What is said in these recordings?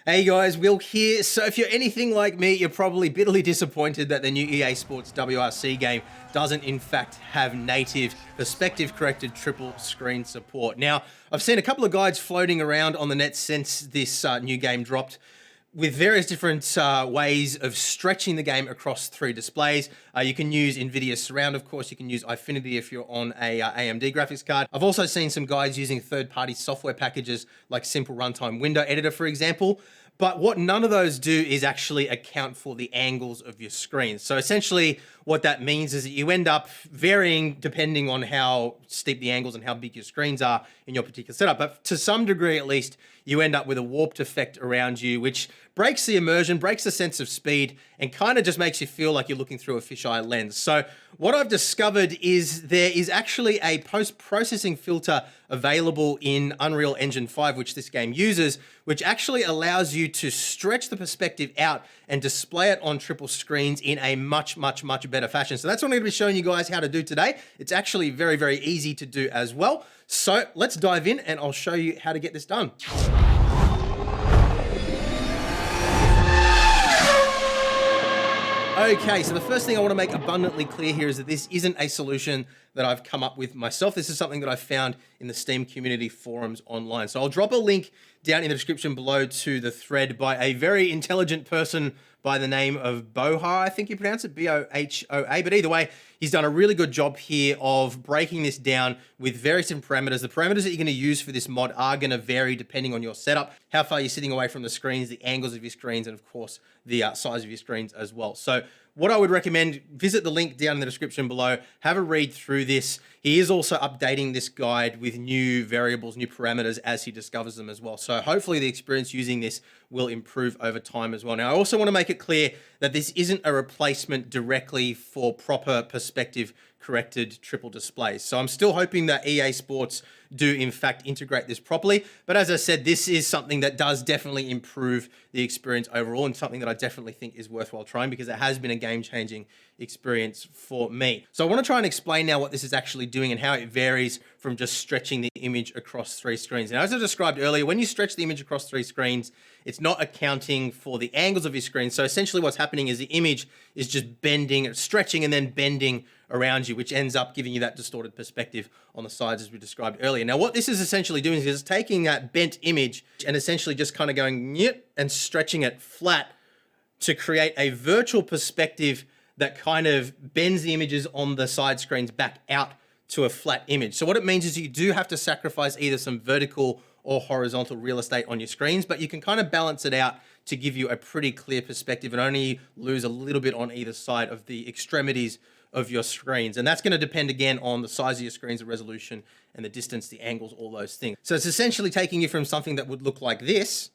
Hey guys, Will here. So if you're anything like me, you're probably bitterly disappointed that the new EA Sports WRC game doesn't in fact have native perspective corrected triple screen support. Now, I've seen a couple of guides floating around on the net since this new game dropped, with various different ways of stretching the game across three displays. You can use NVIDIA Surround, of course. You can use Eyefinity if you're on a AMD graphics card. I've also seen some guides using third-party software packages like Simple Runtime WindowsNoEditor, for example. But what none of those do is actually account for the angles of your screen. So essentially what that means is that you end up varying depending on how steep the angles and how big your screens are in your particular setup. But to some degree, at least, you end up with a warped effect around you, which breaks the immersion, breaks the sense of speed, and kind of just makes you feel like you're looking through a fisheye lens. So what I've discovered is there is actually a post-processing filter available in Unreal Engine 5, which this game uses, which actually allows you to stretch the perspective out and display it on triple screens in a much better fashion. So that's what I'm going to be showing you guys how to do today. It's actually very easy to do as well. So let's dive in and I'll show you how to get this done. Okay, so the first thing I want to make abundantly clear here is that this isn't a solution that I've come up with myself. This is something that I found in the Steam community forums online. So I'll drop a link down in the description below to the thread by a very intelligent person by the name of Boha, I think you pronounce it, B-O-H-O-A. But either way, he's done a really good job here of breaking this down with various different parameters. The parameters that you're going to use for this mod are going to vary depending on your setup, how far you're sitting away from the screens, the angles of your screens, and of course, the size of your screens as well. So what I would recommend, visit the link down in the description below, have a read through this. He is also updating this guide with new variables, new parameters as he discovers them as well. So hopefully the experience using this will improve over time as well. Now, I also want to make it clear that this isn't a replacement directly for proper perspective corrected triple displays. So I'm still hoping that EA Sports do in fact integrate this properly. But as I said, this is something that does definitely improve the experience overall and something that I definitely think is worthwhile trying because it has been a game-changing experience for me. So I want to try and explain now what this is actually doing and how it varies from just stretching the image across three screens. Now, as I described earlier, when you stretch the image across three screens, it's not accounting for the angles of your screen. So essentially what's happening is the image is just bending, stretching, and then bending around you, which ends up giving you that distorted perspective on the sides as we described earlier. Now, what this is essentially doing is taking that bent image and essentially just kind of going yep and stretching it flat to create a virtual perspective that kind of bends the images on the side screens back out to a flat image. So what it means is you do have to sacrifice either some vertical or horizontal real estate on your screens, but you can kind of balance it out to give you a pretty clear perspective and only lose a little bit on either side of the extremities of your screens. And that's going to depend again on the size of your screens, the resolution and the distance, the angles, all those things. So it's essentially taking you from something that would look like this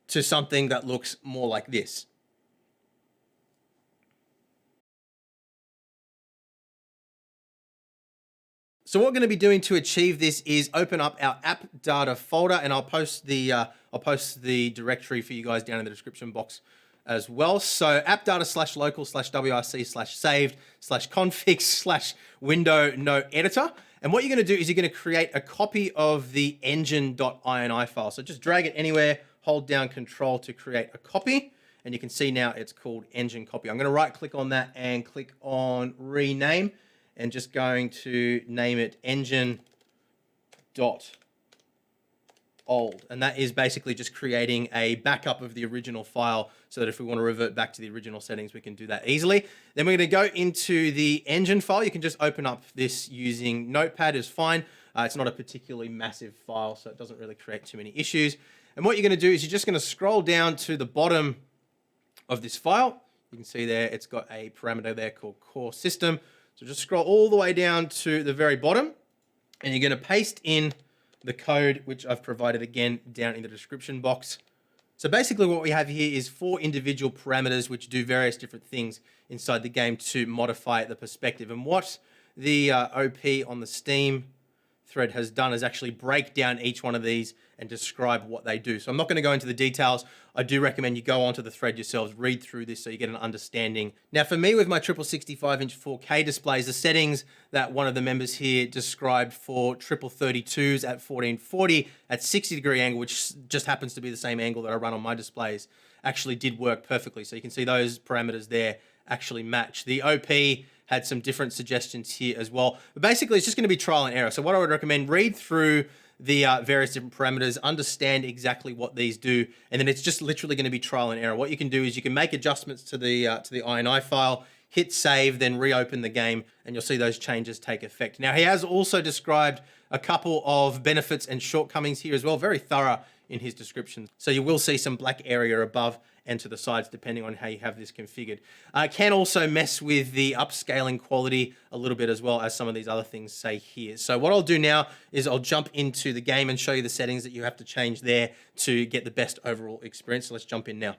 to something that looks more like this. So what we're going to be doing to achieve this is open up our app data folder, and I'll post the directory for you guys down in the description box as well. So appdata/local/wrc/saved/config/WindowsNoEditor. And what you're going to do is you're going to create a copy of the Engine.ini file. So just drag it anywhere, hold down Control to create a copy. And you can see now it's called Engine Copy. I'm going to right click on that and click on Rename. And just going to name it Engine.old. And that is basically just creating a backup of the original file so that if we want to revert back to the original settings, we can do that easily. Then we're going to go into the engine file. You can just open up this using Notepad is fine. It's not a particularly massive file, so it doesn't really create too many issues. And what you're going to do is you're just going to scroll down to the bottom of this file. You can see there it's got a parameter there called core system. So just scroll all the way down to the very bottom and you're going to paste in the code, which I've provided again down in the description box. So basically what we have here is 4 individual parameters which do various different things inside the game to modify the perspective. And what the OP on the Steam thread has done is actually break down each one of these and describe what they do. So I'm not going to go into the details. I do recommend you go onto the thread yourselves, read through this so you get an understanding. Now for me with my triple 65-inch 4K displays, the settings that one of the members here described for triple 32s at 1440 at 60-degree angle, which just happens to be the same angle that I run on my displays, actually did work perfectly. So you can see those parameters there actually match. The OP had some different suggestions here as well. But basically, it's just going to be trial and error. So what I would recommend, read through the various different parameters, understand exactly what these do, and then it's just literally going to be trial and error. What you can do is you can make adjustments to the INI file, hit save, then reopen the game, and you'll see those changes take effect. Now, he has also described a couple of benefits and shortcomings here as well, very thorough in his description. So you will see some black area above and to the sides, depending on how you have this configured. Can also mess with the upscaling quality a little bit as well, as some of these other things say here. So what I'll do now is I'll jump into the game and show you the settings that you have to change there to get the best overall experience. So let's jump in now.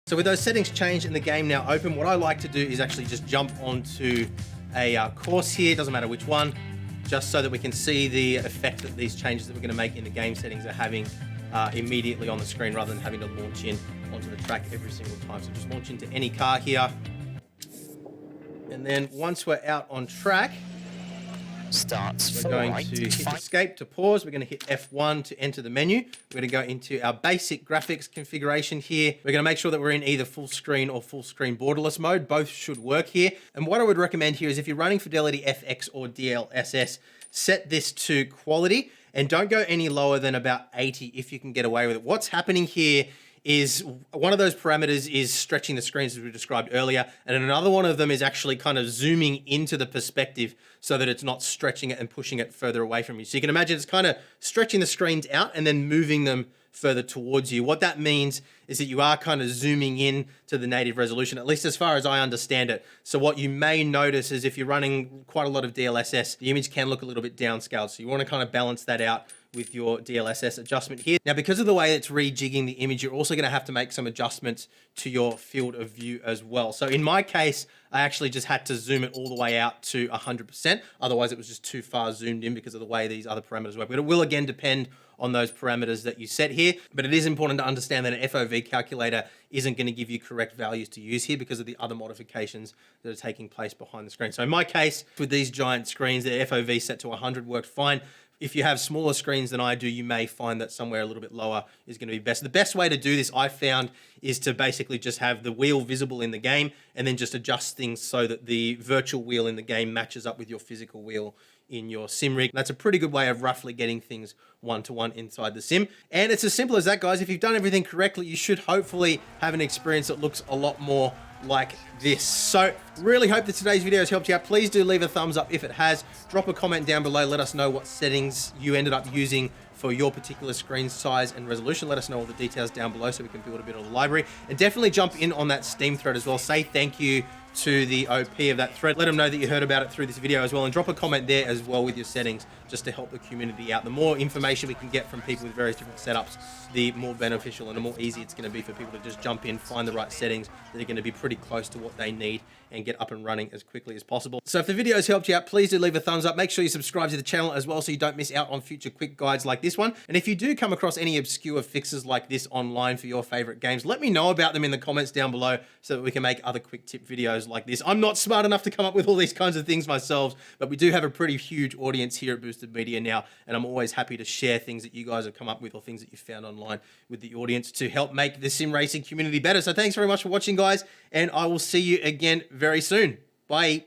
So with those settings changed and the game now open, what I like to do is actually just jump onto a course here, doesn't matter which one, just so that we can see the effect that these changes that we're going to make in the game settings are having immediately on the screen, rather than having to launch in onto the track every single time. So just launch into any car here. And then once we're out on track, we're going to hit escape to pause. We're going to hit F1 to enter the menu. We're going to go into our basic graphics configuration here. We're going to make sure that we're in either full screen or full screen borderless mode. Both should work here. And what I would recommend here is if you're running Fidelity FX or DLSS, set this to quality and don't go any lower than about 80 if you can get away with it. What's happening here is one of those parameters is stretching the screens as we described earlier, and another one of them is actually kind of zooming into the perspective so that it's not stretching it and pushing it further away from you. So you can imagine it's kind of stretching the screens out and then moving them further towards you. What that means is that you are kind of zooming in to the native resolution, at least as far as I understand it. So what you may notice is if you're running quite a lot of DLSS, the image can look a little bit downscaled. So you want to kind of balance that out with your DLSS adjustment here. Now, because of the way it's rejigging the image, you're also going to have to make some adjustments to your field of view as well. So in my case, I actually just had to zoom it all the way out to 100%. Otherwise, it was just too far zoomed in because of the way these other parameters work. But it will again depend on those parameters that you set here. But it is important to understand that an FOV calculator isn't going to give you correct values to use here because of the other modifications that are taking place behind the screen. So in my case, with these giant screens, the FOV set to 100 worked fine. If you have smaller screens than I do, you may find that somewhere a little bit lower is going to be best. The best way to do this, I found, is to basically just have the wheel visible in the game and then just adjust things so that the virtual wheel in the game matches up with your physical wheel in your sim rig. That's a pretty good way of roughly getting things one-to-one inside the sim. And it's as simple as that, guys. If you've done everything correctly, you should hopefully have an experience that looks a lot more like this. So really hope that today's video has helped you out. Please do leave a thumbs up if it has. Drop a comment down below. Let us know what settings you ended up using for your particular screen size and resolution. Let us know all the details down below so we can build a bit of a library. And definitely jump in on that Steam thread as well. Say thank you to the OP of that thread. Let them know that you heard about it through this video as well, and drop a comment there as well with your settings just to help the community out. The more information we can get from people with various different setups, the more beneficial and the more easy it's going to be for people to just jump in, find the right settings that are going to be pretty close to what they need and get up and running as quickly as possible. So if the video has helped you out, please do leave a thumbs up. Make sure you subscribe to the channel as well so you don't miss out on future quick guides like this one. And if you do come across any obscure fixes like this online for your favorite games, let me know about them in the comments down below so that we can make other quick tip videos like this. I'm not smart enough to come up with all these kinds of things myself, but we do have a pretty huge audience here at Boosted Media now, and I'm always happy to share things that you guys have come up with or things that you found online with the audience to help make the sim racing community better. So thanks very much for watching, guys, and I will see you again very soon. Bye.